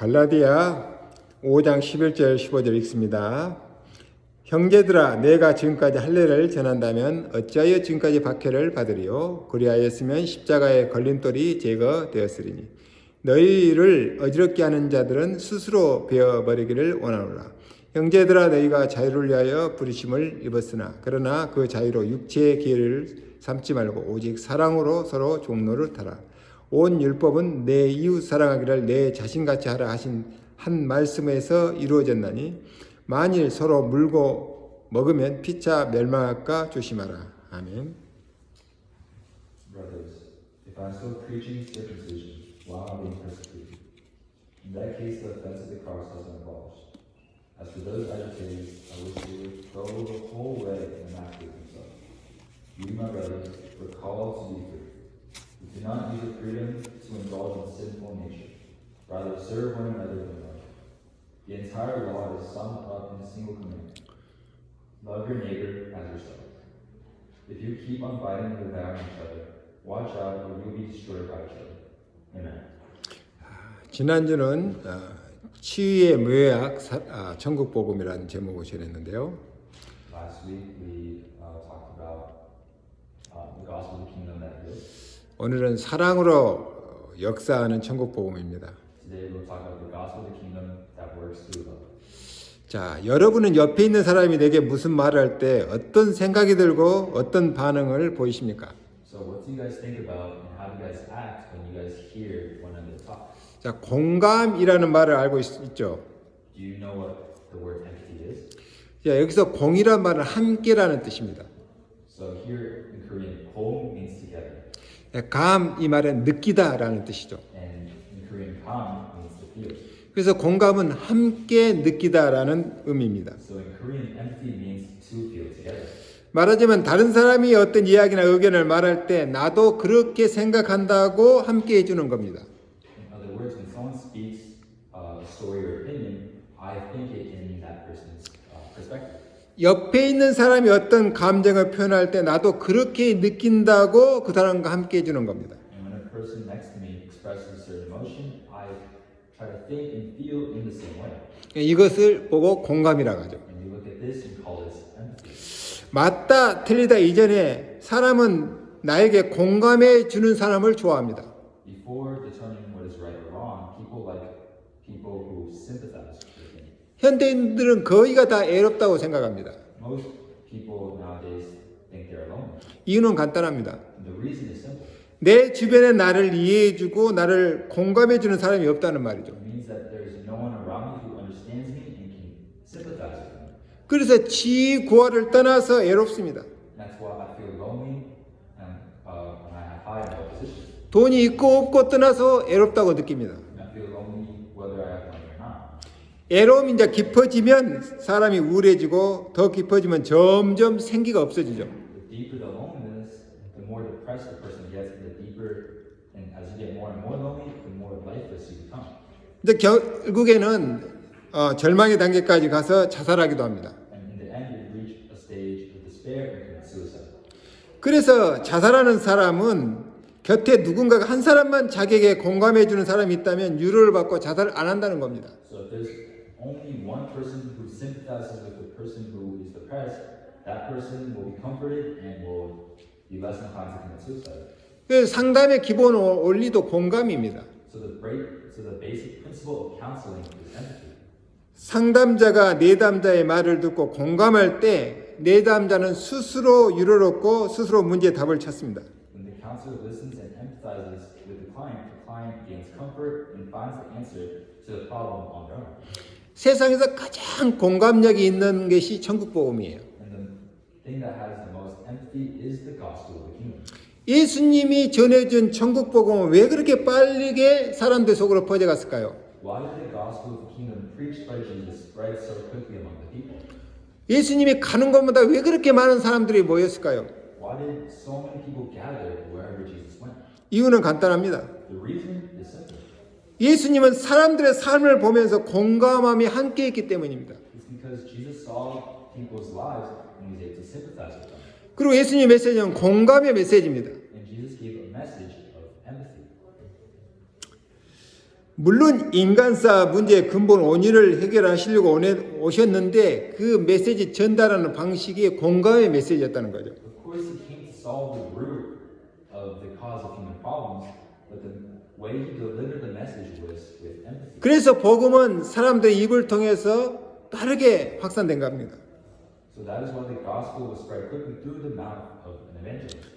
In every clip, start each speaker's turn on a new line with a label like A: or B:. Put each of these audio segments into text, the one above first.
A: 갈라디아 5장 11절 15절 읽습니다. 형제들아 내가 지금까지 할례를 전한다면 어찌하여 지금까지 박해를 받으리요? 그리하였으면 십자가의 걸림돌이 제거되었으리니 너희를 어지럽게 하는 자들은 스스로 베어버리기를 원하노라. 형제들아 너희가 자유를 위하여 부르심을 입었으나 그러나 그 자유로 육체의 기회를 삼지 말고 오직 사랑으로 서로 종로를 타라. 온 율법은 내 이웃 사랑하기를 내 자신같이 하라 하신 한 말씀에서 이루어졌나니 만일 서로 물고 먹으면 피차 멸망할까 조심하라. 아멘.
B: Brothers, if I am still preaching circumcision while I'm being persecuted, in that case the offense of the cross has been abolished. As for those agitators, I wish they would go the whole way and emasculate themselves. You, my brothers, were called to be free. Do not use your freedom to indulge in sinful nature. Rather, serve one another in love. The entire law is summed up in a single command. Love your neighbor as yourself. If you keep on fighting and devouring each other, watch out or you'll be destroyed by each other. Amen.
A: 지난주는 치유의 묘약 천국 복음이라는 제목을 전했는데요.
B: Last week we talked about the gospel of the kingdom that lives.
A: 오늘은 사랑으로 역사하는 천국 복음입니다.
B: Today we'll talk about the gospel of the kingdom that works through love.
A: 자, 여러분은 옆에 있는 사람이 내게 무슨 말을 할 때 어떤 생각이 들고 어떤 반응을 보이십니까?
B: So what do you guys think about and how do you guys act when you guys hear one another talk?
A: 자, 공감이라는 말을 알고 있죠.
B: Do you know what the word empathy is?
A: 자, 여기서 공이란 말은 함께라는 뜻입니다.
B: So here in Korean, 공 means together.
A: 감 이 말은 느끼다라는 뜻이죠.
B: And in Korean, kam means to feel.
A: 그래서 공감은 함께 느끼다라는 의미입니다.
B: So in Korean, empathy means to feel together.
A: 말하자면 다른 사람이 어떤 이야기나 의견을 말할 때 나도 그렇게 생각한다고 함께 해주는 겁니다.
B: In other words, when someone speaks a story or opinion, I think it in that person's perspective.
A: 옆에 있는 사람이 어떤 감정을 표현할 때 나도 그렇게 느낀다고 그 사람과 함께 해주는 겁니다.
B: And when a person next to me expresses a certain emotion, I try to think and feel in the same way.
A: 이것을 보고 공감이라고 하죠.
B: And you look at this and call this empathy.
A: 맞다 틀리다 이전에 사람은 나에게 공감해 주는 사람을 좋아합니다.
B: Before determining what is right or wrong, people like people who sympathize with me.
A: 현대인들은 거의가 다 애롭다고 생각합니다.
B: Most people nowadays think they're lonely.
A: 이유는 간단합니다.
B: And the reason is simple.
A: 내 주변에 나를 이해해주고 나를 공감해주는 사람이 없다는 말이죠.
B: It means that there is no one around me who understands me and can sympathize with me.
A: 그래서 지구화를 떠나서 애롭습니다.
B: That's why I feel lonely and when I have high in my position.
A: 돈이 있고 없고 떠나서 애롭다고 느낍니다.
B: And I feel lonely whether I have money or not.
A: 애로움이 이제 깊어지면 사람이 우울해지고 더 깊어지면 점점 생기가 없어지죠.
B: The deeper the loneliness, the more depressed the person gets, and the deeper, and as you get more and more lonely, the more lifeless you become.
A: 이제 결국에는 절망의 단계까지 가서 자살하기도 합니다.
B: And in the end, you reach a stage of despair and commit suicide.
A: 그래서 자살하는 사람은 곁에 누군가가 한 사람만 자기에게 공감해주는 사람이 있다면 위로를 받고 자살을 안 한다는 겁니다.
B: So if there's only one person who sympathizes with the person who is depressed, that person will be comforted and will be less inclined to commit suicide.
A: 그래서 상담의 기본 원리도 공감입니다.
B: So the basic principle of counseling is empathy.
A: 상담자가 내담자의 말을 듣고 공감할 때 내담자는 스스로 위로를 얻고 스스로 문제의 답을 찾습니다.
B: When the counselor listens and empathizes with the client gains comfort and finds the answer to the problem on their own.
A: 세상에서 가장 공감력이 있는 것이 천국 복음이에요.
B: And the thing that has the most empathy is the gospel of the kingdom.
A: 예수님이 전해준 천국 복음은 왜 그렇게 빠르게 사람들 속으로 퍼져갔을까요?
B: Why did the gospel of the kingdom preached by Jesus spread so quickly among the people?
A: 예수님이 가는 곳마다 왜 그렇게 많은 사람들이 모였을까요?
B: Why did so many people gather wherever Jesus went?
A: 이유는 간단합니다.
B: The reason is simple.
A: 예수님은 사람들의 삶을 보면서 공감함이 함께했기 때문입니다.
B: It's because Jesus saw people's lives and was able to sympathize with them.
A: 그리고 예수님의 메시지는 공감의 메시지입니다.
B: And Jesus gave a message of empathy.
A: 물론 인간사 문제의 근본 원인을 해결하시려고 오셨는데 그 메시지 전달하는 방식이 공감의 메시지였다는 거죠.
B: Of course, he came to solve the root of the cause of human problems, but the way he delivered the message was with empathy.
A: 그래서 복음은 사람들의 입을 통해서 빠르게 확산된 겁니다.
B: So that is why the gospel was spread quickly through the mouth of an evangelist.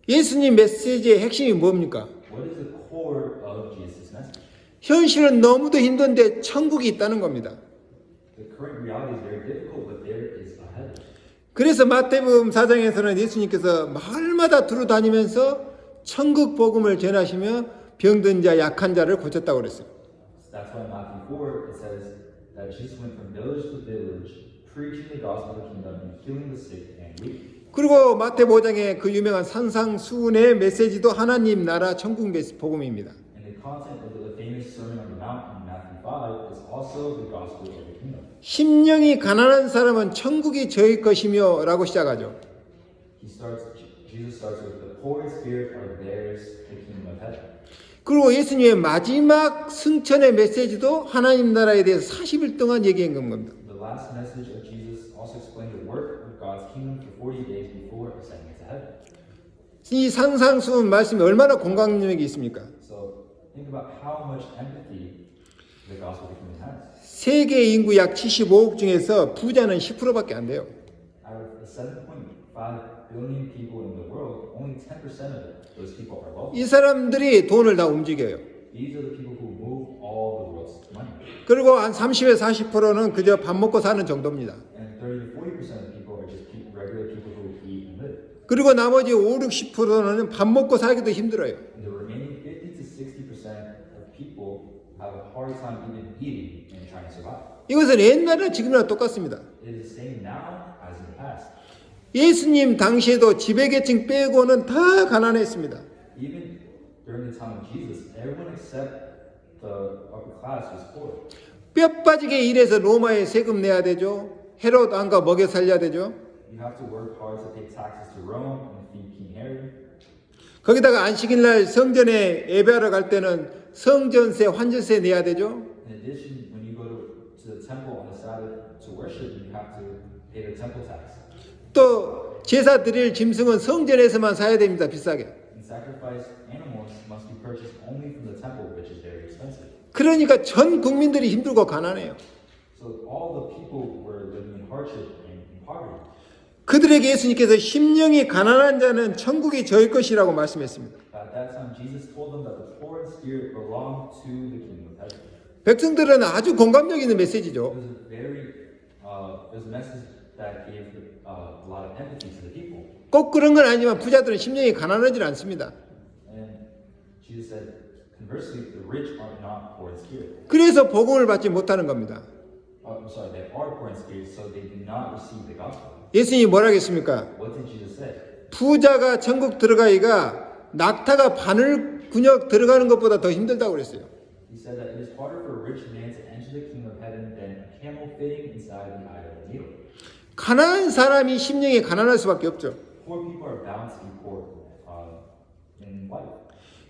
A: 예수님 메시지의 핵심이 뭡니까?
B: What is the core of Jesus' message?
A: 현실은 너무도 힘든데 천국이 있다는 겁니다.
B: The current reality is very difficult, but there is a heaven.
A: 그래서 마태복음 4장에서는 예수님께서 마을마다 두루다니면서 천국 복음을 전하시며 병든 자, 약한 자를 고쳤다고 그랬어요.
B: So that's why in Matthew 4 it says that Jesus went from village to village, preaching the gospel of the kingdom and healing the sick and weak.
A: 그리고 마태복음의 그 유명한 산상수훈의 메시지도 하나님 나라 천국 복음입니다.
B: And the content of the famous Sermon on the Mount in Matthew 5 is also the gospel of the kingdom.
A: 심령이 가난한 사람은 천국이 저희 것이며 라고 시작하죠.
B: Jesus starts with the poor in spirit are theirs, the kingdom of heaven.
A: 그리고 예수님의 마지막 승천의 메시지도 하나님 나라에 대해서 40일 동안 얘기한 겁니다.
B: The last message of Jesus also explained the work of God's kingdom for 40 days before ascending to heaven.
A: 이 산상수훈 말씀이 얼마나 공감력이 있습니까?
B: So think about how much empathy the gospel of the kingdom has.
A: 세계 인구 약 75억 중에서 부자는 10%밖에 안 돼요.
B: Out of the 7.5 billion people in the world, only 10% of those people are wealthy.
A: 이 사람들이 돈을 다 움직여요.
B: These are the people who move all the world's money.
A: 그리고 한 30에서 40%는 그저 밥 먹고 사는 정도입니다.
B: And 30 to 40% of people are just regular people who eat and live.
A: 그리고 나머지 5, 60%는 밥 먹고 살기도 힘들어요.
B: And the remaining 50 to 60% of people have a hard time even eating and trying to survive.
A: 이것은 옛날이나 지금이나 똑같습니다.
B: It is the same now as in the past.
A: 예수님 당시에도 지배계층 빼고는 다 가난했습니다.
B: Even during the time of Jesus, everyone except the upper class was poor.
A: 뼈 빠지게 일해서 로마에 세금 내야 되죠. 헤롯 왕과 먹여 살려야 되죠.
B: You have to work hard to pay taxes to Rome and feed King Herod.
A: 거기다가 안식일날 성전에 예배하러 갈 때는 성전세, 환전세 내야 되죠.
B: In addition, when you go to the temple on the Sabbath to worship, you have to pay the temple tax.
A: 또 제사 드릴 짐승은 성전에서만 사야 됩니다. 비싸게.
B: And sacrifice animals must be purchased only from the temple, which is very expensive.
A: 그러니까 전 국민들이 힘들고 가난해요.
B: So all the people were living in hardship and in poverty.
A: 그들에게 예수님께서 심령이 가난한 자는 천국이 저희 것이라고 말씀했습니다.
B: At that time, Jesus told them that the poor in spirit belong to the kingdom of heaven.
A: 백성들은 아주 공감력 있는 메시지죠.
B: It was a message that gave a lot of empathy to the people.
A: 꼭 그런 건 아니지만 부자들은 심령이 가난하지 않습니다.
B: And Jesus said, conversely, the rich are not poor in spirit.
A: 그래서 복음을 받지 못하는 겁니다.
B: They are poor in spirit, so they do not receive the gospel.
A: 예수님이 뭐라 했습니까?
B: What did Jesus say?
A: 부자가 천국 들어가기가 낙타가 바늘 근육 들어가는 것보다 더 힘들다고 그랬어요.
B: He said that it is harder for a rich man to enter the kingdom of heaven than a camel fitting inside the eye of a needle.
A: 가난한 사람이 심령이 가난할 수밖에 없죠.
B: Poor people are bound to be poor in life.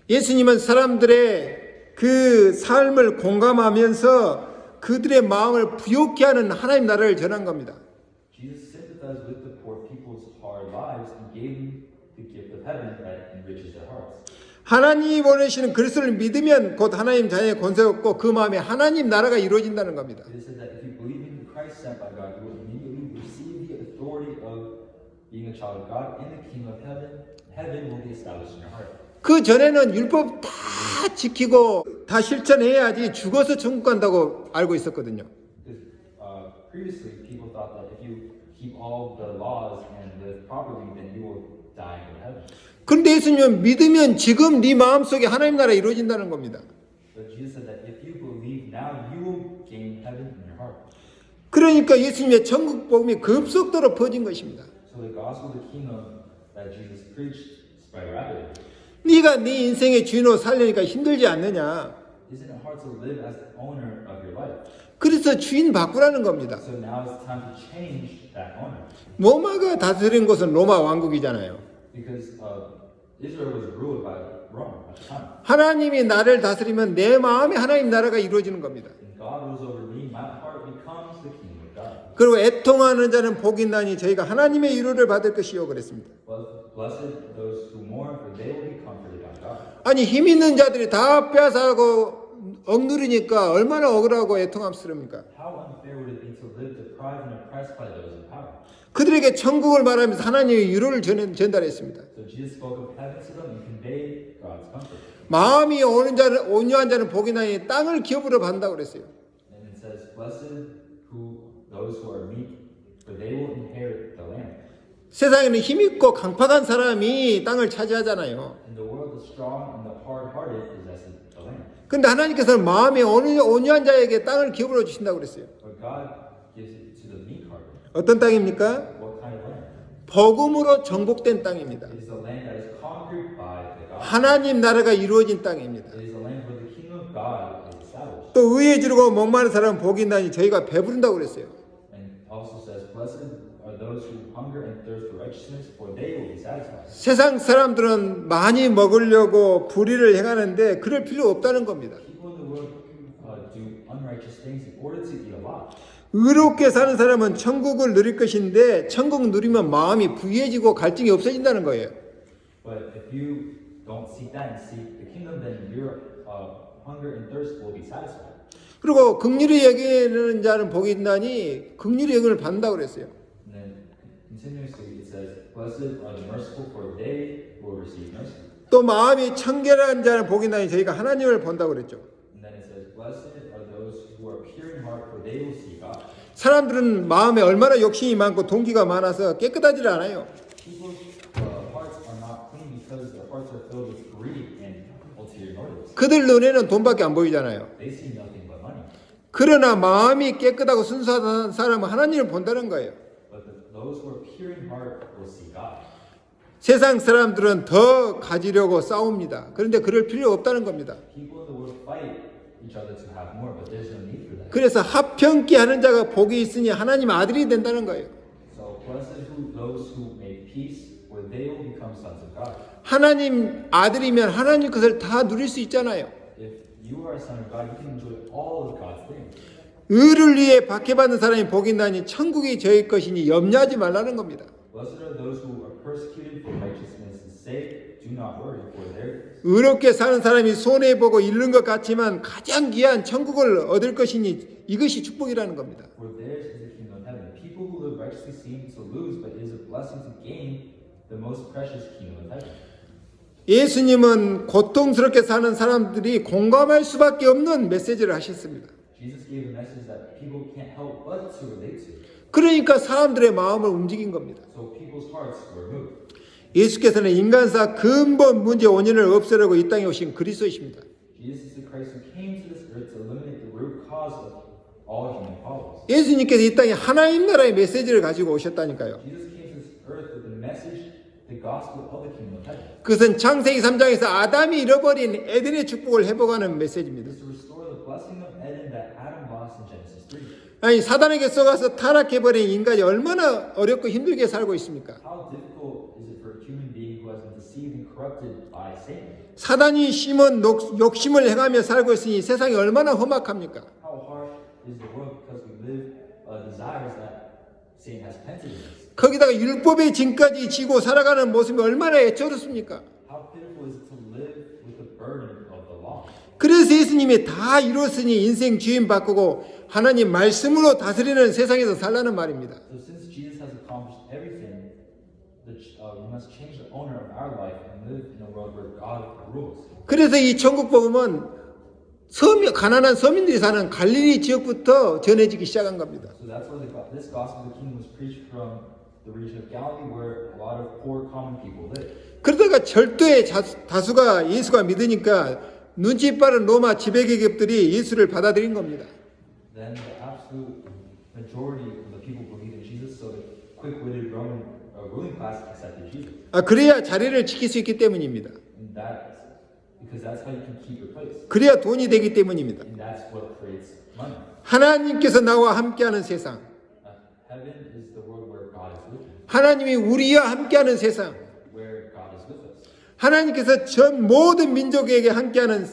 A: 예수님은 사람들의 그 삶을 공감하면서 그들의 마음을 부욕케 하는 하나님 나라를 전한 겁니다.
B: Jesus sympathized with the poor people's hard lives and gave them the gift of heaven that enriches their hearts.
A: 하나님이 보내시는 그리스도를 믿으면 곧 하나님 자녀의 권세가 없고 그 마음에 하나님 나라가 이루어진다는 겁니다.
B: It is said that if you believe in Christ sent by God, you will immediately receive the authority of being a child of God in the kingdom of heaven. Heaven will be established in your heart.
A: 그 전에는 율법 다 지키고 다 실천해야지 죽어서 천국 간다고 알고 있었거든요.
B: Because previously people thought that if you keep all the laws and live properly, then you will die and go to heaven.
A: 그런데 예수님은 믿으면 지금 네 마음속에 하나님 나라 이루어진다는 겁니다.
B: But Jesus said that if you believe now, you will gain heaven in your heart.
A: 그러니까 예수님의 천국 복음이 급속도로 퍼진 것입니다.
B: So the gospel of the kingdom that Jesus preached spread rapidly.
A: 네가 네 인생의 주인으로 살려니까 힘들지 않느냐.
B: Isn't it hard to live as the owner of your life?
A: 그래서 주인 바꾸라는 겁니다.
B: So now it's time to change that owner.
A: 로마가 다스린 곳은 로마 왕국이잖아요.
B: Because Israel was ruled by Rome at the time.
A: 하나님이 나를 다스리면 내 마음에 하나님 나라가 이루어지는 겁니다.
B: And God rules over me, my heart becomes the kingdom of God.
A: 그리고 애통하는 자는 복이 있나니 저희가 하나님의 위로를 받을 것이요 그랬습니다.
B: But blessed those who mourn, for they will be comforted by God.
A: 아니 힘 있는 자들이 다 빼앗아가고 억누르니까 얼마나 억울하고 애통함스럽니까?
B: How unfair would it be to live deprived and oppressed by those in power?
A: 그들에게 천국을 말하면서 하나님의 위로를 전달했습니다.
B: So Jesus spoke of heaven to them and conveyed God's comfort.
A: 마음이 온유한 자는 복이 나니 땅을 기업으로 받는다고 그랬어요.
B: And it says, blessed those who are meek, for they will inherit the land.
A: 세상에는 힘있고 강팍한 사람이 땅을 차지하잖아요.
B: In the world, the strong and the hard-hearted possess the land.
A: 근데 하나님께서는 마음이 온유한 자에게 땅을 기업으로 주신다고 그랬어요.
B: But God gives it to the meek-hearted.
A: 어떤 땅입니까?
B: What kind of land?
A: 복음으로 정복된 땅입니다.
B: It is the land that is conquered by the God.
A: 하나님 나라가 이루어진 땅입니다.
B: It is the land where the kingdom of God is established.
A: 또 의에 지르고 목마른 사람은 복이 있나니 저희가 배부른다고 그랬어요.
B: And also says, blessed are those who hunger and thirst for righteousness, for they will be satisfied.
A: 세상 사람들은 많이 먹으려고 불의를 행하는데 그럴 필요 없다는 겁니다.
B: People in the world do unrighteous things in order to eat a lot.
A: 의롭게 사는 사람은 천국을 누릴 것인데 천국 누리면 마음이 부유해지고 갈증이 없어진다는 거예요.
B: But if you don't seek that and seek the kingdom, then your hunger and thirst will be satisfied.
A: 그리고 긍휼히 여기는 자는 복이 있나니 긍휼히 여김을 받는다고 그랬어요.
B: And then continuously it says, blessed are the merciful, for they will receive mercy.
A: 또 마음이 청결한 자는 복이 있나니 저희가 하나님을 본다고 그랬죠.
B: And then it says, blessed are those who are pure in heart, for they will see God.
A: 사람들은 마음에 얼마나 욕심이 많고 동기가 많아서 깨끗하지 않아요.
B: People's hearts are not clean because their hearts are filled with greed and ulterior motives.
A: 그들 눈에는 돈밖에 안 보이잖아요.
B: They see nothing but money.
A: 그러나 마음이 깨끗하고 순수한 사람은 하나님을 본다는 거예요.
B: But those who are pure in heart will see God.
A: 세상 사람들은 더 가지려고 싸웁니다. 그런데 그럴 필요 없다는 겁니다.
B: People in the world fight each other to have more, but there's no need for that.
A: 그래서 합평케 하는 자가 복이 있으니 하나님 아들이 된다는 거예요.
B: So blessed those who make peace, for they will become sons of God.
A: 하나님 아들이면 하나님 것을 다 누릴 수 있잖아요.
B: If you are a son of God, you can enjoy all of God's things.
A: 의를 위해 박해받는 사람이 복이 있나니 천국이 저희 것이니 염려하지 말라는 겁니다.
B: Blessed are those who are persecuted for righteousness' sake. Do not worry, for theirs.
A: 의롭게 사는 사람이 손해보고 잃는 것 같지만 가장 귀한 천국을 얻을 것이니 이것이 축복이라는 겁니다.
B: For theirs is the kingdom of heaven. People who live righteously seem to lose, but it is a blessing to gain the most precious kingdom of heaven.
A: 예수님은 고통스럽게 사는 사람들이 공감할 수밖에 없는 메시지를 하셨습니다.
B: Jesus gave a message that people can't help but to relate to.
A: 그러니까 사람들의 마음을 움직인 겁니다.
B: So people's hearts were moved.
A: 예수께서는 인간사 근본 문제 원인을 없애려고 이 땅에 오신 그리스도이십니다.
B: Jesus is the Christ who came to this earth to eliminate the root cause of all human problems.
A: 예수님께서 이 땅에 하나님 나라의 메시지를 가지고 오셨다니까요.
B: Jesus came to this earth with the message, the gospel of the kingdom of heaven.
A: 그것은 창세기 3장에서 아담이 잃어버린 에덴의 축복을 회복하는 메시지입니다.
B: It's to restore the blessing of Eden that Adam lost in Genesis 3.
A: 아니 사단에게 속아서 타락해버린 인간이 얼마나 어렵고 힘들게 살고 있습니까?
B: How difficult is it for a human being who has been deceived and corrupted by Satan?
A: 사단이 심은 욕심을 행하며 살고 있으니 세상이 얼마나 험악합니까?
B: How harsh is the world because we live desires that Satan has planted in us?
A: 거기다가 율법의 짐까지 지고 살아가는 모습이 얼마나 애처롭습니까?
B: How pitiful is it to live with the burden of the law?
A: 그래서 예수님이 다 이뤘으니 인생 주인 바꾸고 하나님 말씀으로 다스리는 세상에서 살라는 말입니다.
B: So since Jesus has accomplished everything, we must change the owner of our life and live in a world where God rules.
A: 그래서 이 천국 복음은 가난한 서민들이 사는 갈릴리 지역부터 전해지기 시작한 겁니다.
B: So that's where this gospel of the kingdom was preached from the region of Galilee, where a lot of poor common people live.
A: 그러다가 절도의 다수가 예수가 믿으니까 눈치 빠른 로마 지배계급들이 예수를 받아들인 겁니다.
B: Then the absolute majority of the people believed in Jesus, so the quick-witted Roman ruling class accepted Jesus.
A: 그래야 자리를 지킬 수 있기 때문입니다.
B: And because that's how you can keep your place.
A: 그래야 돈이 되기 때문입니다.
B: And that's what creates money.
A: 하나님께서 나와 함께하는 세상,
B: Heaven is the world where God is with you,
A: 하나님이 우리와 함께하는 세상,
B: where God is with us.
A: 하나님께서 전 모든 민족에게 함께하는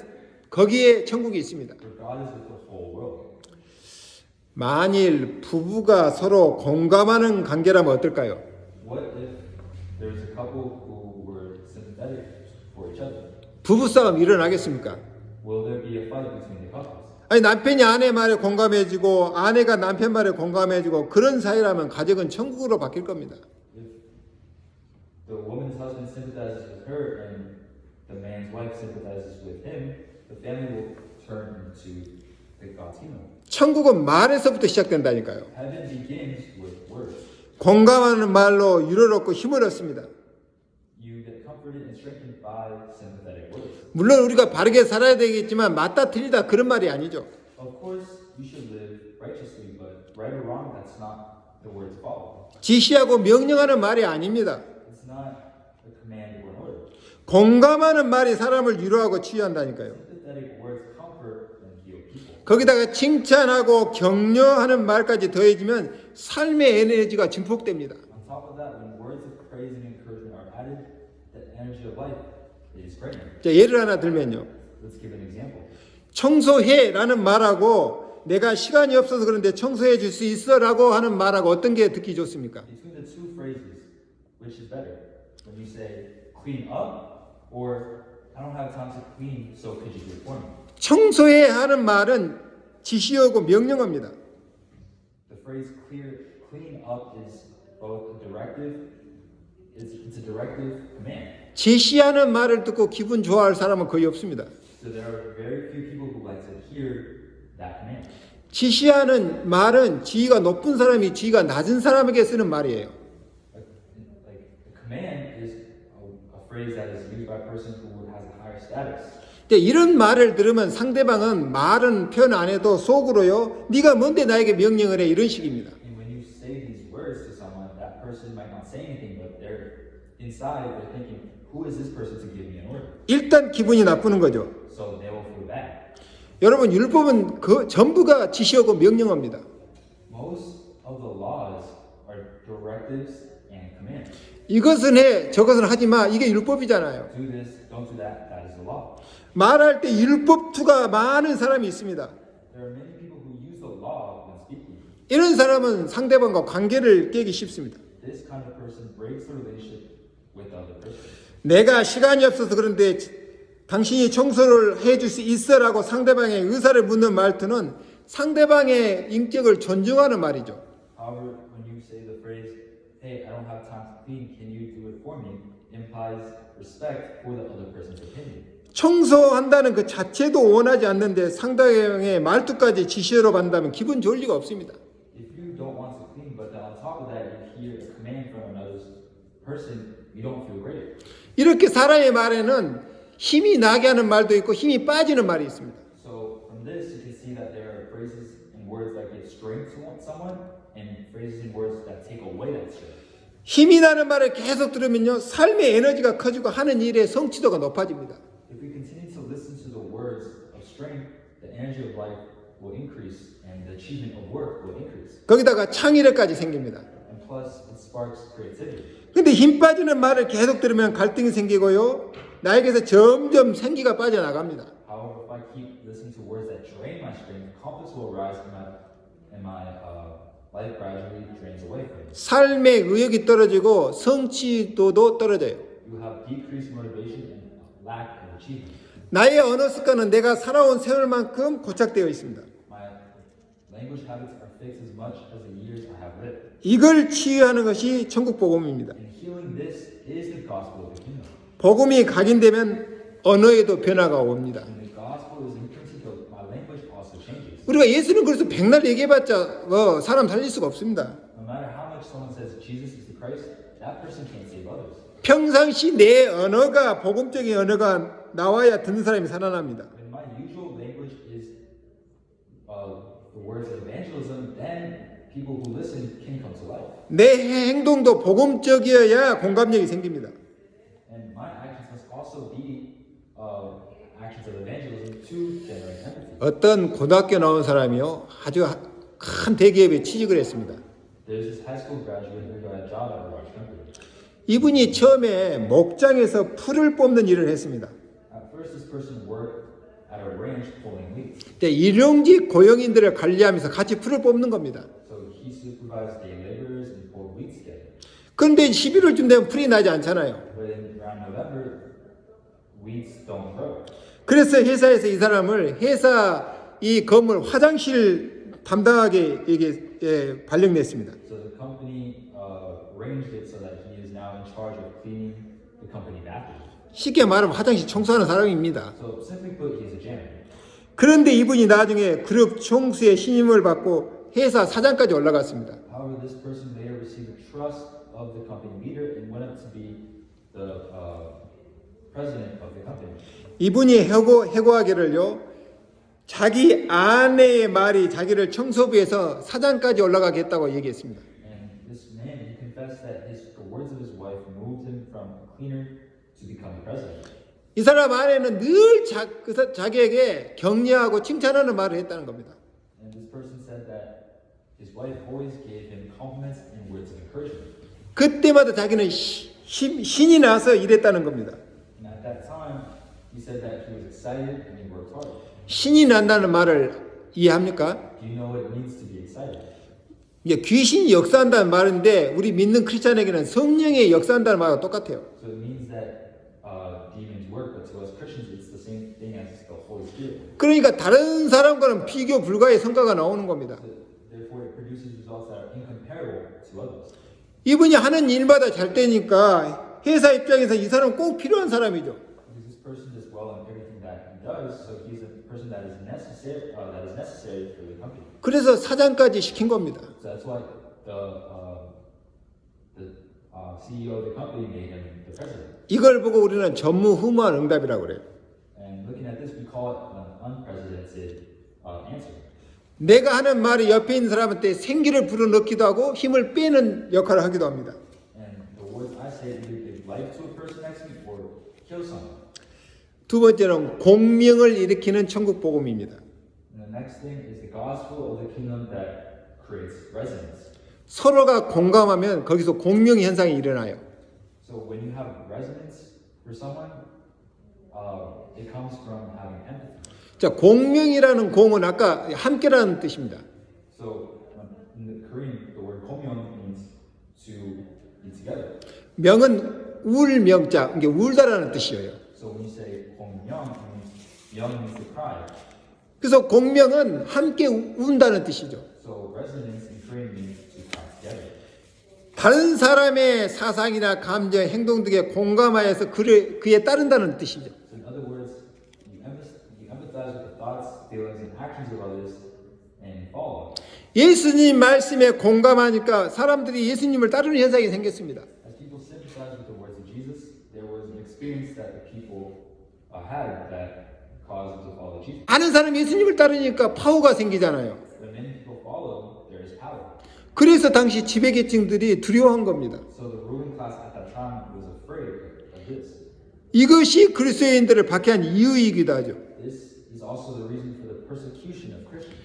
A: 거기에 천국이 있습니다.
B: where God is with the whole world.
A: 만일 부부가 서로 공감하는 관계라면 어떨까요?
B: What if there was a couple who were sympathetic for each other?
A: 부부싸움 일어나겠습니까?
B: Will there be a fight between the couples?
A: 아니 남편이 아내 말에 공감해주고 아내가 남편 말에 공감해주고 그런 사이라면 가정은 천국으로 바뀔 겁니다.
B: If the woman's husband sympathizes with her and the man's wife sympathizes with him, the family will turn into the God's kingdom.
A: 천국은 말에서부터 시작된다니까요.
B: Heaven begins with words.
A: 공감하는 말로 위로를 얻고 힘을 얻습니다.
B: You get comforted and strengthened by sympathetic words.
A: 물론 우리가 바르게 살아야 되겠지만 맞다 틀리다 그런 말이 아니죠.
B: Of course, you should live righteously, but right or wrong, that's not the word to follow.
A: 지시하고 명령하는 말이 아닙니다.
B: It's not a command or an order.
A: 공감하는 말이 사람을 위로하고 치유한다니까요.
B: Sympathetic words comfort and heal people.
A: 거기다가 칭찬하고 격려하는 말까지 더해지면 삶의 에너지가 증폭됩니다.
B: On top of that, when words of praise and encouragement are added, the energy of life is greater.
A: 자, 예를 하나 들면요.
B: Let's give an example.
A: 청소해라는 말하고 내가 시간이 없어서 그런데 청소해 줄 수 있어라고 하는 말하고 어떤 게 듣기 좋습니까?
B: Between the two phrases, which is better? When you say clean up or I don't have time to clean, so could you do it for me?
A: 청소해 하는 말은 지시하고 명령합니다.
B: The phrase clean up is both a directive, it's a directive command.
A: 지시하는 말을 듣고 기분 좋아할 사람은 거의 없습니다.
B: So there are very few people who like to hear that command.
A: 지시하는 말은 지위가 높은 사람이 지위가 낮은 사람에게 쓰는 말이에요.
B: Like a command is a phrase that is used by a person who has a higher status.
A: 근데 이런 말을 들으면 상대방은 말은 표현 안 해도 속으로요. 네가 뭔데 나에게 명령을 해 이런 식입니다.
B: And when you say these words to someone, that person might not say anything, but they're inside, they're thinking, who is this person to give me an order?
A: 일단 기분이 나쁘는 거죠.
B: So they will feel bad.
A: 여러분 율법은 그 전부가 지시하고 명령합니다.
B: Most of the laws are directives and commands.
A: 이것은 해, 저것은 하지 마. 이게 율법이잖아요.
B: Do this, don't do that, that is the law.
A: 말할 때 율법투가 많은 사람이 있습니다.
B: There are many people who use the law when speaking.
A: 이런 사람은 상대방과 관계를 깨기 쉽습니다.
B: This kind of person breaks the relationship with the other person.
A: 내가 시간이 없어서 그런데 당신이 청소를 해줄 수 있어라고 상대방의 의사를 묻는 말투는 상대방의 인격을 존중하는 말이죠.
B: However, when you say the phrase, hey, I don't have time to clean, can you do it for me, implies respect for the other person's opinion.
A: 청소한다는 그 자체도 원하지 않는데 상대방의 말투까지 지시로 받는다면 기분 좋을 리가 없습니다.
B: If you don't want to clean, but then on top of that, you hear a command from another person, you don't feel great.
A: 이렇게 사람의 말에는 힘이 나게 하는 말도 있고 힘이 빠지는 말이 있습니다.
B: So from this, you can see that there are phrases and words that give strength to someone, and phrases and words that take away that strength.
A: 힘이 나는 말을 계속 들으면요 삶의 에너지가 커지고 하는 일의 성취도가 높아집니다.
B: If we continue to listen to the words of strength, the energy of life will increase, and the achievement of work will increase.
A: 거기다가 창의력까지 생깁니다.
B: And plus, it sparks creativity.
A: 근데 힘 빠지는 말을 계속 들으면 갈등이 생기고요. 나에게서 점점 생기가 빠져나갑니다.
B: However, if I keep listening to words that drain my strength, conflicts will arise, and my life gradually drains away from me.
A: 삶의 의욕이 떨어지고 성취도도 떨어져요.
B: You have decreased motivation and lack of achievement.
A: 나의 언어 습관은 내가 살아온 세월만큼 고착되어 있습니다.
B: My language habits are fixed as much as the years I have lived.
A: 이걸 치유하는 것이 천국 복음입니다.
B: And healing this is the gospel of the kingdom.
A: 복음이 각인되면 언어에도 변화가 옵니다.
B: When the gospel is imprinted, my language also changes.
A: 우리가 예수는 그래서 백날 얘기해봤자 사람 살릴 수가 없습니다.
B: No matter how much someone says Jesus is the Christ, that person can't save others.
A: 평상시 내 언어가 복음적인 언어가 나와야 듣는 사람이 살아납니다.
B: When my usual language is the words of evangelism, then people who listen can come to life.
A: 내 행동도 복음적이어야 공감력이 생깁니다.
B: And my actions must also be actions of evangelism to generate empathy.
A: 어떤 고등학교 나온 사람이요 아주 큰 대기업에 취직을 했습니다.
B: There's this high school graduate who got a job at a large company.
A: 이분이 처음에 목장에서 풀을 뽑는 일을 했습니다.
B: At first, this person worked at a ranch pulling wheat.
A: 일용직 고용인들을 관리하면서 같이 풀을 뽑는 겁니다.
B: So he supervised day laborers and pulled wheat together.
A: 그런데 11월쯤 되면 풀이 나지 않잖아요.
B: But in around November, weeds don't grow.
A: 그래서 회사에서 이 사람을 회사 이 건물 화장실 담당하게 이게 발령냈습니다.
B: So the company arranged it so that he is now in charge of cleaning the company bathrooms.
A: 쉽게 말하면 화장실 청소하는 사람입니다.
B: So simply put, he's a janitor.
A: 그런데 이분이 나중에 그룹 총수의 신임을 받고 회사 사장까지 올라갔습니다.
B: However, this person later received the trust of the company leader and went up to be the president of the company.
A: 이분이 해고하기를요. 자기 아내의 말이 자기를 청소부에서 사장까지 올라가게 했다고 얘기했습니다.
B: And this man, he confessed that the words of his wife moved him from a cleaner to become the president.
A: 이 사람 아내는 늘 자기에게 격려하고 칭찬하는 말을 했다는 겁니다.
B: And this person said that his wife always gave him compliments and words of encouragement.
A: 그때마다 자기는 신이 나서 일했다는 겁니다.
B: And at that time, he said that he was excited and he worked hard.
A: 신이 난다는 말을 이해합니까?
B: Do you know what it means to be excited?
A: 이게 귀신이 역사한다는 말인데 우리 믿는 크리스찬에게는 성령의 역사한다는 말과 똑같아요.
B: So it means that demons work, but to us Christians, it's the same thing as the Holy Spirit.
A: 그러니까 다른 사람과는 비교 불가의 성과가 나오는 겁니다.
B: So, therefore, it produces results that are incomparable to others.
A: 이분이 하는 일마다 잘 되니까 회사 입장에서 이 사람은 꼭 필요한 사람이죠.
B: Because this person does well in everything that he does, so he's a person that is necessary for the company.
A: 그래서 사장까지 시킨 겁니다.
B: So that's why the CEO of the company made him the president.
A: 이걸 보고 우리는 전무후무한 응답이라고 그래요.
B: And looking at this, we call it an unprecedented answer.
A: 내가 하는 말이 옆에 있는 사람한테 생기를 불어넣기도 하고 힘을 빼는 역할을 하기도 합니다.
B: And the words I say either give life to a person next to me or kill someone.
A: 두 번째는 공명을 일으키는 천국 복음입니다.
B: And the next thing is the gospel of the kingdom that creates resonance.
A: 서로가 공감하면 거기서 공명 현상이 일어나요.
B: So when you have resonance for someone, it comes from having empathy.
A: 자, 공명이라는 공은 아까 함께라는 뜻입니다.
B: So in the Korean, the word komyeon means to be together.
A: 명은 울명자, 이게 울다라는 뜻이에요.
B: So when you say komyeon, it means young means to cry.
A: 그래서 공명은 함께 운다는 뜻이죠.
B: So resonance in Korean means to cry together.
A: 다른 사람의 사상이나 감정, 행동 등에 공감하여서 그에 따른다는 뜻이죠.
B: So in other words, you empathize with the thoughts, feelings, and actions of others and follow.
A: 예수님 말씀에 공감하니까 사람들이 예수님을 따르는 현상이 생겼습니다.
B: As people sympathize with the words of Jesus, there was an experience that the people had that caused them to follow Jesus.
A: 많은 사람이 예수님을 따르니까 파워가 생기잖아요.
B: When many people follow, there is power.
A: 그래서 당시 지배계층들이 두려워한 겁니다.
B: So the ruling class at that time was afraid of this.
A: 이것이 그리스도인들을 박해한 이유이기도 하죠.
B: This is also the reason for the persecution of Christians.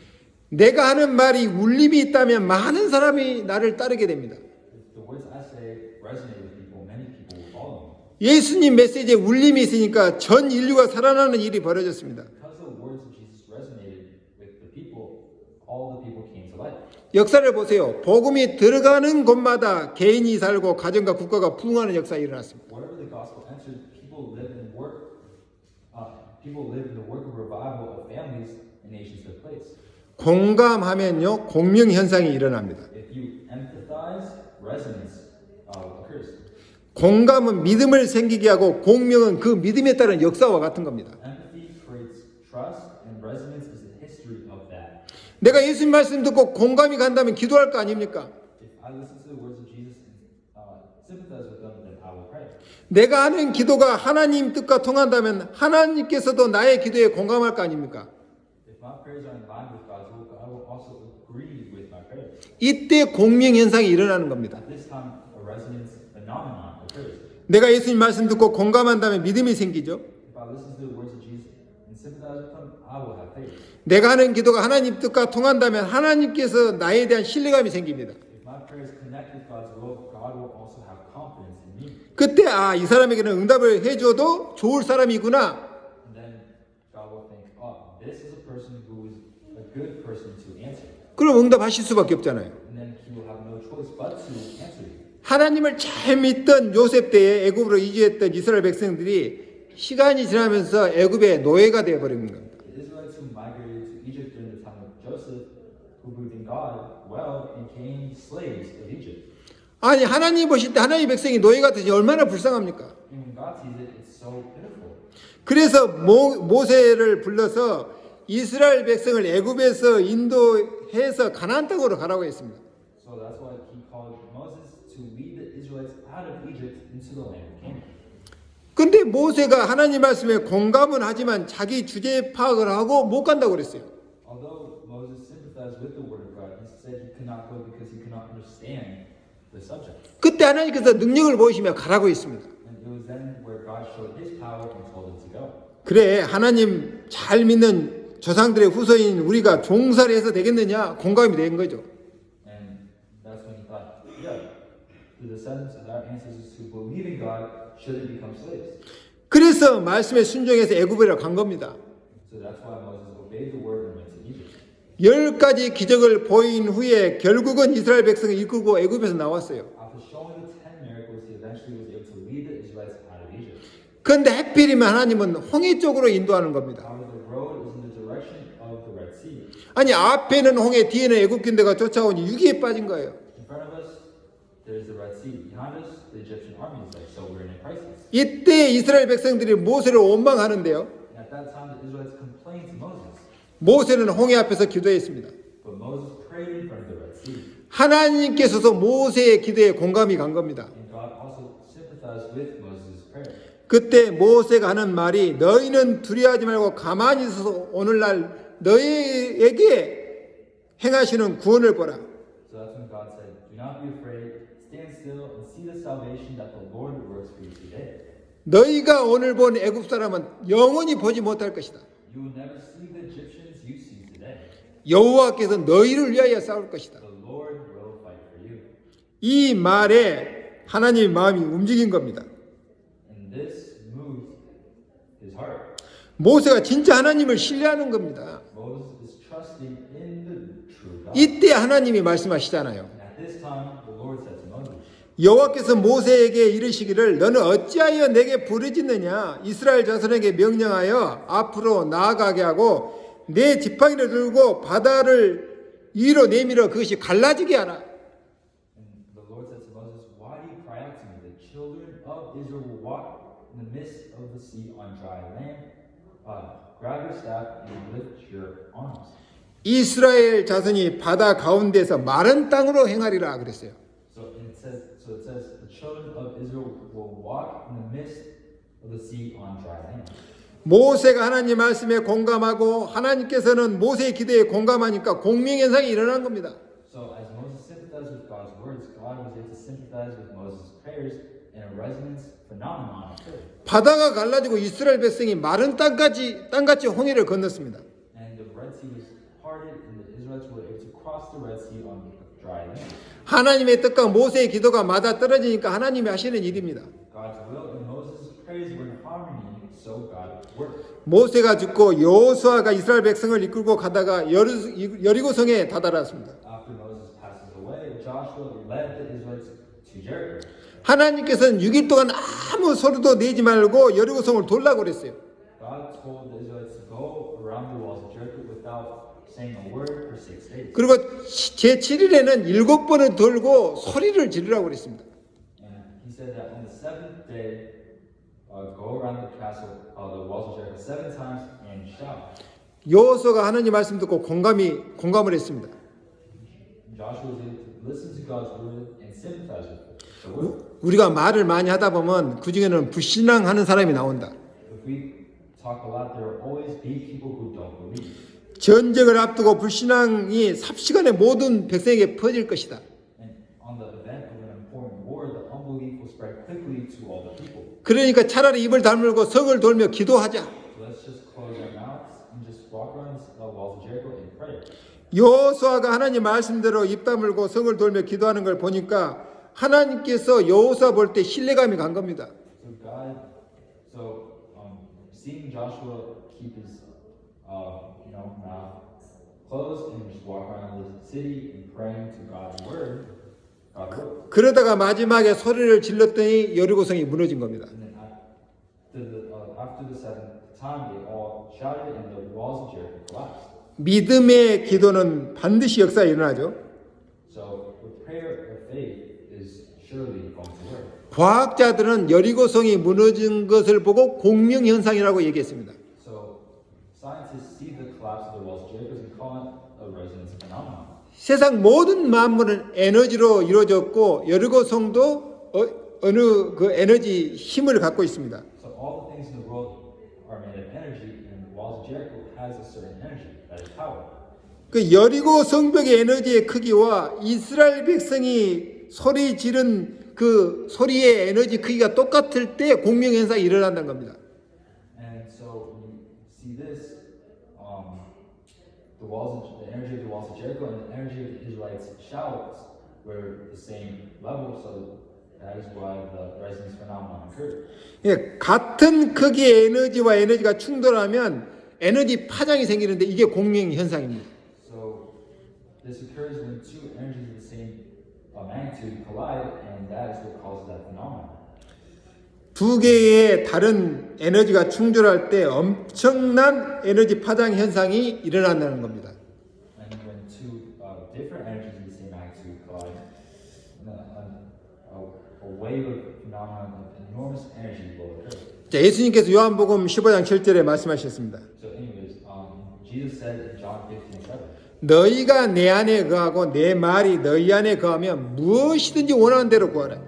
A: 내가 하는 말이 울림이 있다면 많은 사람이 나를 따르게 됩니다.
B: If the words I say resonate with people, many people will follow me.
A: 예수님 메시지에 울림이 있으니까 전 인류가 살아나는 일이 벌어졌습니다.
B: Because the words of Jesus resonated with the people, all the people came to life.
A: 역사를 보세요. 복음이 들어가는 곳마다 개인이 살고 가정과 국가가 부흥하는 역사가 일어났습니다.
B: Wherever the gospel entered, people lived in the work of revival of families and nations took place.
A: 공감하면요, 공명 현상이 일어납니다.
B: If you empathize, resonance occurs.
A: 공감은 믿음을 생기게 하고 공명은 그 믿음에 따른 역사와 같은 겁니다.
B: Empathy creates trust, and resonance is the history of that.
A: 내가 예수님 말씀 듣고 공감이 간다면 기도할 거 아닙니까?
B: If I listen to the words of Jesus and sympathize with them, then I will pray.
A: 내가 하는 기도가 하나님 뜻과 통한다면 하나님께서도 나의 기도에 공감할 거 아닙니까?
B: If my prayers are in line with God's will, God will also agree with my prayers.
A: 이때 공명 현상이 일어나는 겁니다.
B: At this time, a resonance phenomenon occurs.
A: 내가 예수님 말씀 듣고 공감한다면 믿음이 생기죠.
B: If I listen to the words of Jesus and sympathize with them, I will have faith.
A: 내가 하는 기도가 하나님 뜻과 통한다면 하나님께서 나에 대한 신뢰감이 생깁니다.
B: If my prayers connect with God's will, God will also have confidence in me.
A: 그때 이 사람에게는 응답을 해줘도 좋을 사람이구나.
B: And then God will think, oh, this is a person who is a good person to answer.
A: 그럼 응답하실 수밖에 없잖아요.
B: And then He will have no choice but to answer you.
A: 하나님을 잘 믿던 요셉 때에 애굽으로 이주했던 이스라엘 백성들이 시간이 지나면서 애굽의 노예가 되어버린 겁니다.
B: The Israelites who migrated to Egypt during the time of Joseph, who believed in God well, became slaves of Egypt.
A: 아니 하나님 보실 때 하나님의 백성이 노예가 되지 얼마나 불쌍합니까?
B: And when God sees it, it's so pitiful.
A: 그래서 모세를 불러서 이스라엘 백성을 애굽에서 인도해서 가나안 땅으로 가라고 했습니다.
B: So that's why He called Moses to lead the Israelites out of Egypt into the land of Canaan.
A: 근데 모세가 하나님 말씀에 공감은 하지만 자기 주제 파악을 하고 못 간다고 그랬어요.
B: Although Moses sympathized with the word of God, he said he could not go because he could not understand the subject.
A: 그때 하나님께서 능력을 보이시며 가라고 했습니다.
B: And it was then where God showed His power and told him to go.
A: 그래 하나님 잘 믿는 조상들의 후손인 우리가 종살이 해서 되겠느냐 공감이 된 거죠.
B: And that's when he thought, yeah, the descendants of our ancestors who believe in God shouldn't become slaves.
A: 그래서 말씀에 순종해서 애굽으로 간 겁니다.
B: So that's why Moses obeyed the word and went to Egypt.
A: 10가지 기적을 보인 후에 결국은 이스라엘 백성을 이끌고 애굽에서 나왔어요.
B: After showing the 10 miracles, he eventually was able to lead the Israelites out of Egypt.
A: 그런데 하필이면 하나님은 홍해 쪽으로 인도하는 겁니다.
B: However, the road is in the direction of the Red Sea.
A: 아니 앞에는 홍해 뒤에는 애굽 군대가 쫓아오니 위기에 빠진 거예요.
B: In front of us, there's the Red Sea. Behind us, the Egyptian army is there. So we're in a crisis.
A: 이때 이스라엘 백성들이 모세를 원망하는데요.
B: And at that time, the Israelites complained to Moses.
A: 모세는 홍해 앞에서 기도했습니다.
B: But Moses prayed in front of the Red Sea.
A: 하나님께서도 모세의 기도에 공감이 간 겁니다.
B: And God also sympathized with Moses' prayer.
A: 그때 모세가 하는 말이 너희는 두려워하지 말고 가만히 있어서 오늘날 너희에게 행하시는 구원을 보라.
B: So that's when God said, do not be afraid, stand still and see the salvation that the Lord works for you today.
A: 너희가 오늘 본 애굽 사람은 영원히 보지 못할 것이다.
B: You will never see the Egyptians you see today.
A: 여호와께서 너희를 위하여 싸울 것이다.
B: The Lord will fight for you.
A: 이 말에 하나님의 마음이 움직인 겁니다.
B: And this moved his heart.
A: 모세가 진짜 하나님을 신뢰하는 겁니다.
B: Moses is trusting in the true God.
A: 이때 하나님이 말씀하시잖아요.
B: And at this time, the Lord said to Moses,
A: 여호와께서 모세에게 이르시기를 너는 어찌하여 내게 부르짖느냐 이스라엘 자손에게 명령하여 앞으로 나아가게 하고 내 지팡이를 들고 바다를 위로 내밀어 그것이 갈라지게 하라.
B: and the Lord said to Moses, why do you cry out to me? The children of Israel will walk in the midst of the sea on dry land. Grab your staff and lift your arms.
A: 이스라엘 자손이 바다 가운데서 마른 땅으로 행하리라 그랬어요.
B: So it says the children of Israel will walk in the midst of the sea on dry land.
A: 모세가 하나님 말씀에 공감하고 하나님께서는 모세의 기도에 공감하니까 공명현상이 일어난 겁니다.
B: So as Moses sympathized with God's words, God was able to sympathize with Moses' prayers, and a resonance phenomenon occurred.
A: 바다가 갈라지고 이스라엘 백성이 마른 땅같이 홍해를 건넜습니다.
B: And the Red Sea was parted, and the Israelites were able to cross the Red Sea on dry land.
A: 하나님의 뜻과 모세의 기도가 맞아 떨어지니까 하나님이 하시는 일입니다.
B: God's will and Moses' prayers were in harmony, so God worked.
A: 모세가 죽고 여호수아가 이스라엘 백성을 이끌고 가다가 여리고성에 다다랐습니다.
B: After Moses passes away, Joshua led the Israelites to Jericho.
A: 하나님께서는 6일 동안 아무 소리도 내지 말고 여리고성을 돌라고 그랬어요.
B: God told the Israelites to go around the walls of Jericho without saying a word for 6 days.
A: 그리고 제7일에는 7번을 돌고 소리를 지르라고 그랬습니다.
B: And he said that on the 7th day, go around the castle, the walls of Jericho 7 times and shout.
A: 여호수아가 하나님 말씀 듣고 공감을 했습니다.
B: Joshua was able to listen to God's word and sympathize with it. The word.
A: 우리가 말을 많이 하다 보면 그 중에는 불신앙하는 사람이 나온다.
B: If we talk a lot, there will always be people who don't believe.
A: 전쟁을 앞두고 불신앙이 삽시간에 모든 백성에게 퍼질 것이다.
B: And on the event of an important war, the unbelief will spread quickly to all the people.
A: 그러니까 차라리 입을 다물고 성을 돌며 기도하자.
B: So let's just close our mouths and just walk around the walls of Jericho and pray.
A: 여호수아가 하나님 말씀대로 입 다물고 성을 돌며 기도하는 걸 보니까 하나님께서 여호수아 볼 때 신뢰감이 간 겁니다.
B: Seeing Joshua keep his, mouth closed and just walk around the city and praying to God's word, God worked.
A: 그러다가 마지막에 소리를 질렀더니 여리고성이 무너진 겁니다.
B: And then after the seventh time, they all shouted, and the walls of Jericho collapsed.
A: 믿음의 기도는 반드시 역사에 일어나죠.
B: So the prayer of faith is surely going to work.
A: 과학자들은 여리고성이 무너진 것을 보고 공명 현상이라고 얘기했습니다.
B: So scientists see the collapse of the walls of Jericho and call it a resonance phenomenon.
A: 세상 모든 만물은 에너지로 이루어졌고 여리고성도 어느 그 에너지 힘을 갖고 있습니다.
B: So all the things in the world are made of energy, and the walls of Jericho has a certain energy, that is power.
A: 그 여리고 성벽의 에너지의 크기와 이스라엘 백성이 소리 지른 그 소리의 에너지 크기가 똑같을 때 공명 현상이 일어난다는 겁니다.
B: And so when you see this, the energy of the walls of Jericho and the energy of the Israelites' shouts were the same level, so that is why the resonance phenomenon occurred.
A: 예, 같은 크기의 에너지와 에너지가 충돌하면 에너지 파장이 생기는데 이게 공명 현상입니다.
B: So this occurs when two energies of the same magnitude collide, and that is what causes that phenomenon.
A: 두 개의 다른 에너지가 충돌할 때 엄청난 에너지 파장 현상이 일어난다는 겁니다.
B: And when two different energies of the same magnitude collide, a wave of phenomenon of enormous energy will occur.
A: 자, 예수님께서 요한복음 15장 7절에 말씀하셨습니다.
B: So anyways, Jesus said in John 15:7,
A: 너희가 내 안에 거하고 내 말이 너희 안에 거하면 무엇이든지 원하는 대로 구하라.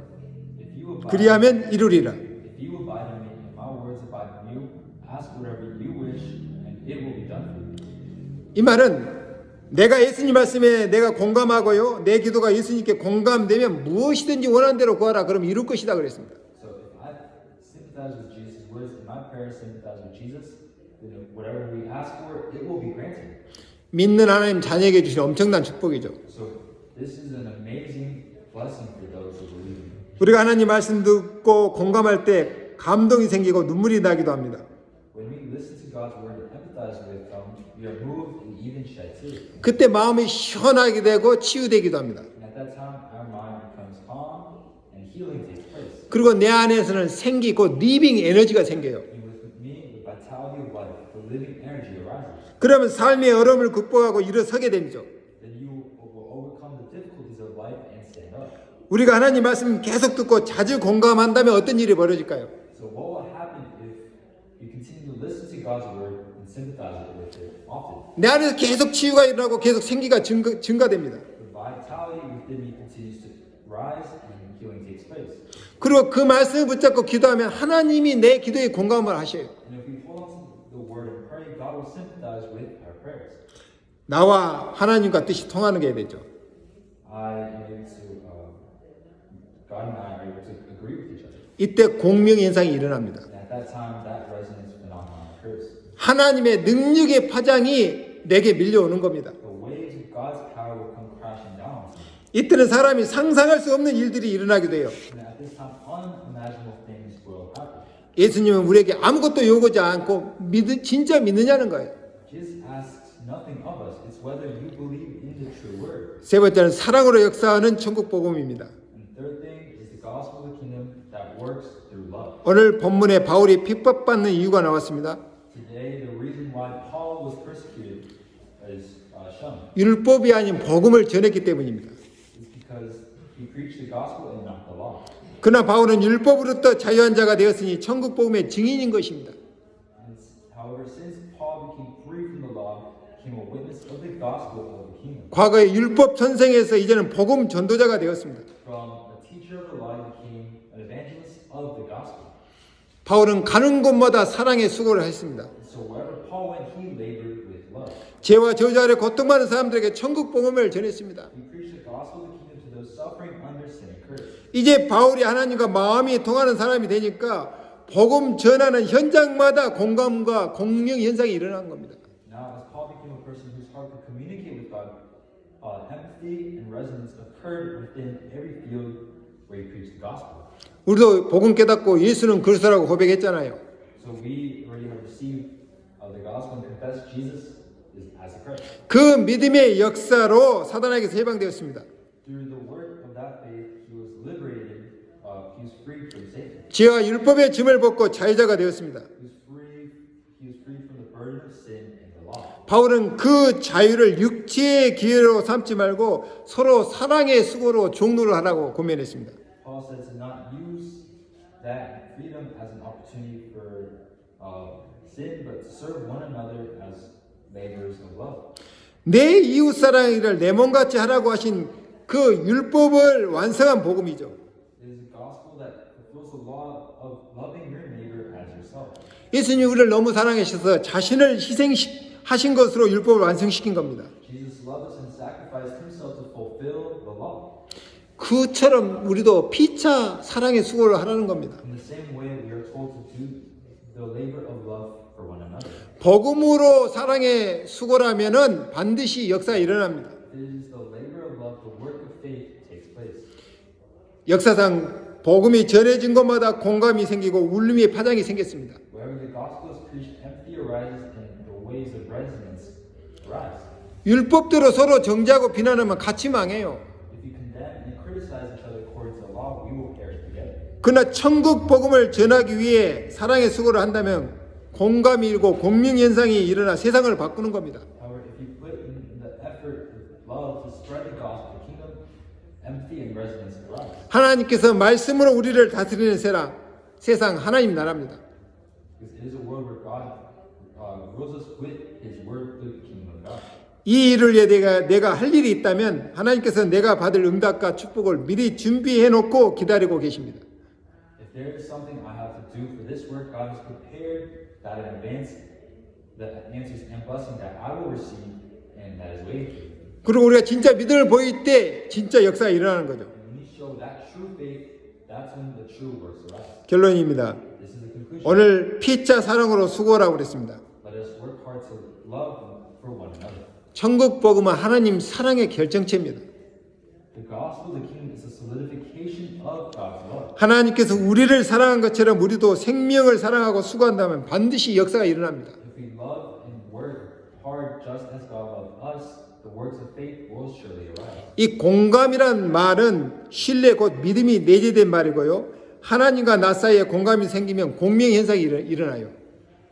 A: 그리하면 이루리라.
B: If you abide in me and my words abide in you, ask whatever you wish and it will be done for you.
A: 이 말은 내가 예수님 말씀에 내가 공감하고요. 내 기도가 예수님께 공감되면 무엇이든지 원하는 대로 구하라. 그럼 이룰 것이다 그랬습니다.
B: So if I sympathize with Jesus' words and my prayers sympathize with Jesus, then whatever we ask for, it will be granted.
A: 믿는 하나님 자녀에게 주신 엄청난 축복이죠.
B: So this is an amazing blessing for those who believe in Him.
A: 우리가 하나님 말씀 듣고 공감할 때 감동이 생기고 눈물이 나기도 합니다.
B: When we listen to God's word and empathize with them, we are moved and even shed tears.
A: 그때 마음이 시원하게 되고 치유되기도 합니다.
B: And at that time, our mind becomes calm and healing takes place.
A: 그리고 내 안에서는 생기 곧 리빙 에너지가 생겨요.
B: And with me, the vitality of life, the living energy arises.
A: 그러면 삶의 어려움을 극복하고 일어서게 됩니다.
B: Then you will overcome the difficulties of life and stand up.
A: 우리가 하나님 말씀 계속 듣고 자주 공감한다면 어떤 일이 벌어질까요?
B: So what will happen if you continue to listen to God's word and sympathize with it often?
A: 내 안에서 계속 치유가 일어나고 계속 생기가 증가됩니다.
B: The vitality within me continues to rise and healing takes place.
A: 그리고 그 말씀을 붙잡고 기도하면 하나님이 내 기도에 공감을 하셔요.
B: And if we hold on to the word and pray, God will sympathize with our prayers.
A: 나와 하나님과 뜻이 통하는 게 되죠.
B: God and I are able to agree with each other.
A: 이때 공명 현상이 일어납니다.
B: And at that time, that resonance phenomenon occurs.
A: 하나님의 능력의 파장이 내게 밀려오는 겁니다.
B: The waves of God's power will come crashing down on us.
A: 이때는 사람이 상상할 수 없는 일들이 일어나게 돼요.
B: And at this time, unimaginable things will happen.
A: 예수님은 우리에게 아무것도 요구하지 않고 진짜 믿느냐는 거예요.
B: Jesus asks nothing of us. It's whether you believe in the true word.
A: 세 번째는 사랑으로 역사하는 천국 복음입니다.
B: And the third thing is the gospel of the kingdom that works through love.
A: 오늘 본문에 바울이 핍박받는 이유가 나왔습니다.
B: Today, the reason why Paul was persecuted is shown.
A: 율법이 아닌 복음을 전했기 때문입니다.
B: It's because he preached the gospel and not the law.
A: 그러나 바울은 율법으로부터 자유한 자가 되었으니 천국 복음의 증인인 것입니다.
B: However, since Paul became free from the law, became a witness of the gospel of the kingdom.
A: 과거의 율법 전생에서 이제는 복음 전도자가 되었습니다.
B: From a teacher of the law, he became an evangelist of the gospel.
A: 바울은 가는 곳마다 사랑의 수고를 했습니다.
B: So wherever Paul went, he labored with love.
A: 죄와 저주 아래 고통받는 사람들에게 천국 복음을 전했습니다.
B: He preached the gospel of the kingdom to those suffering under sin and curse.
A: 이제 바울이 하나님과 마음이 통하는 사람이 되니까 복음 전하는 현장마다 공감과 공명 현상이 일어난 겁니다.
B: Now, as Paul became a person whose heart could communicate with God, empathy and resonance occurred within every field where he preached the gospel.
A: 우리도 복음 깨닫고 예수는 그리스도라고 고백했잖아요.
B: So we already have received the gospel and confessed Jesus is as the Christ.
A: 그 믿음의 역사로 사단에게서 해방되었습니다.
B: Through the work of that faith, he was liberated. He was freed from Satan.
A: 죄와 율법의 짐을 벗고 자유자가 되었습니다.
B: He was freed from the burden of sin and the law.
A: 바울은 그 자유를 육체의 기회로 삼지 말고 서로 사랑의 수고로 종로를 하라고 고면했습니다.
B: Paul said to not use that freedom as an opportunity for sin, but to serve one another as laborers of love.
A: 내 이웃 사랑이를 내 몸같이 하라고 하신 그 율법을 완성한 복음이죠.
B: It is a gospel that fulfills the law of loving your neighbor as yourself.
A: 예수님이 우리를 너무 사랑하셔서 자신을 희생하신 것으로 율법을 완성시킨 겁니다.
B: Jesus loved us and sacrificed himself to fulfill the law.
A: 그처럼 우리도 피차 사랑의 수고를 하라는 겁니다.
B: In the same way, we are told to do the labor of love for one another.
A: 복음으로 사랑의 수고라면은 반드시 역사가 일어납니다.
B: It is the labor of love, the work of faith takes place.
A: 역사상 복음이 전해진 것마다 공감이 생기고 울림의 파장이 생겼습니다.
B: Wherever the gospel is preached, empathy arises and the waves of resonance arise.
A: 율법대로 서로 정죄하고 비난하면 같이 망해요.
B: If you condemn and criticize each other according to the law, we will perish together.
A: 그러나 천국 복음을 전하기 위해 사랑의 수고를 한다면 공감이 일고 공명현상이 일어나 세상을 바꾸는 겁니다.
B: However, if you put in the effort of love to spread the gospel, the kingdom, empathy and resonance arise.
A: 하나님께서 말씀으로 우리를 다스리는 세상 하나님 나라입니다.
B: Because it is a world where God rules us with His word through the kingdom of God.
A: 이 일을 위해 내가 할 일이 있다면 하나님께서 내가 받을 응답과 축복을 미리 준비해 놓고 기다리고 계십니다.
B: If there is something I have to do for this work, God has prepared that in advance, the answers and blessing that I will receive and that is waiting for me.
A: 그리고 우리가 진짜 믿음을 보일 때 진짜 역사가 일어나는 거죠.
B: And when we show that true faith, that's when the true works arise.
A: 결론입니다.
B: This is the conclusion.
A: 오늘 피차 사랑으로 수고하라고 그랬습니다.
B: Let us work hard to love for one another.
A: 천국 복음은 하나님 사랑의 결정체입니다.
B: The gospel of the kingdom is a solidification of God's love.
A: 하나님께서 우리를 사랑한 것처럼 우리도 생명을 사랑하고 수고한다면 반드시 역사가 일어납니다.
B: If we love and work hard just as God loved us, the works of faith will surely arise.
A: 이 공감이란 말은 신뢰 곧 믿음이 내재된 말이고요. 하나님과 나 사이에 공감이 생기면 공명현상이 일어나요.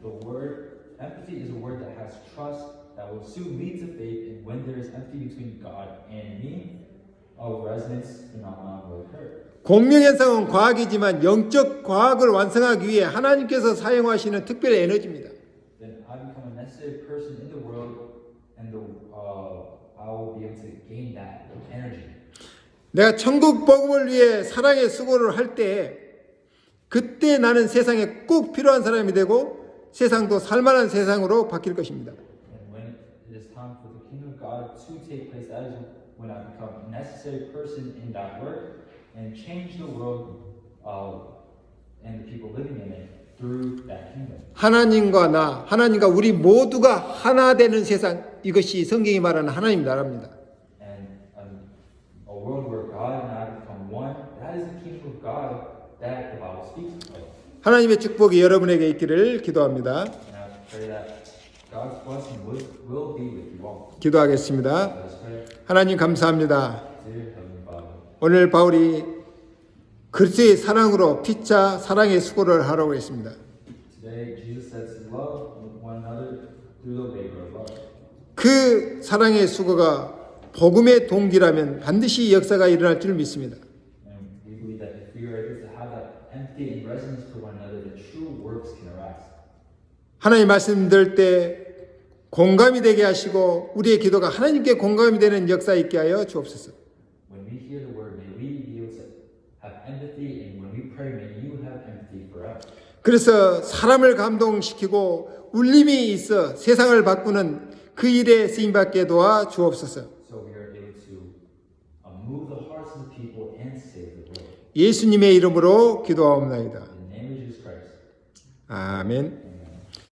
B: The word empathy is a word that has trust that will soon lead to faith, and when there is empathy between God and me, a resonance phenomenon will occur.
A: 공명현상은 과학이지만 영적 과학을 완성하기 위해 하나님께서 사용하시는 특별한 에너지입니다.
B: Then I become a necessary person in the world, and I will be able to gain that energy.
A: 내가 천국 복음을 위해 사랑의 수고를 할 때 그때 나는 세상에 꼭 필요한 사람이 되고 세상도 살만한 세상으로 바뀔 것입니다.
B: And when it is time for the kingdom of God to take place, that is when I become a necessary person in that work and change the world and the people living in it through that kingdom.
A: 하나님과 우리 모두가 하나 되는 세상, 이것이 성경이 말하는 하나님 나라입니다.
B: And a world where God and I become one, that is the kingdom of God that the Bible speaks of.
A: 하나님의 축복이 여러분에게 있기를 기도합니다.
B: And I pray that God's blessing will be with you all.
A: 기도하겠습니다.
B: Let us pray.
A: 하나님 감사합니다.
B: Dear Heavenly Father,
A: 오늘 바울이 그리스도의 사랑으로 피차 사랑의 수고를 하라고 했습니다.
B: today Jesus says to love one another through the labor of love.
A: 그 사랑의 수고가 복음의 동기라면 반드시 역사가 일어날 줄 믿습니다.
B: And we believe that if we are able to have that empathy and resonance for one another, the true works can arise.
A: 하나님 말씀 들을 때 공감이 되게 하시고 우리의 기도가 하나님께 공감이 되는 역사 있게 하여 주옵소서.
B: When we hear the word, may we be able to have empathy, and when we pray, may you have empathy for us.
A: 그래서 사람을 감동시키고 울림이 있어 세상을 바꾸는 그 일에 쓰임받게 도와 주옵소서.
B: So we are able to move the hearts of the people and save the world.
A: 예수님의 이름으로 기도하옵나이다.
B: In the name of Jesus Christ.
A: 아멘.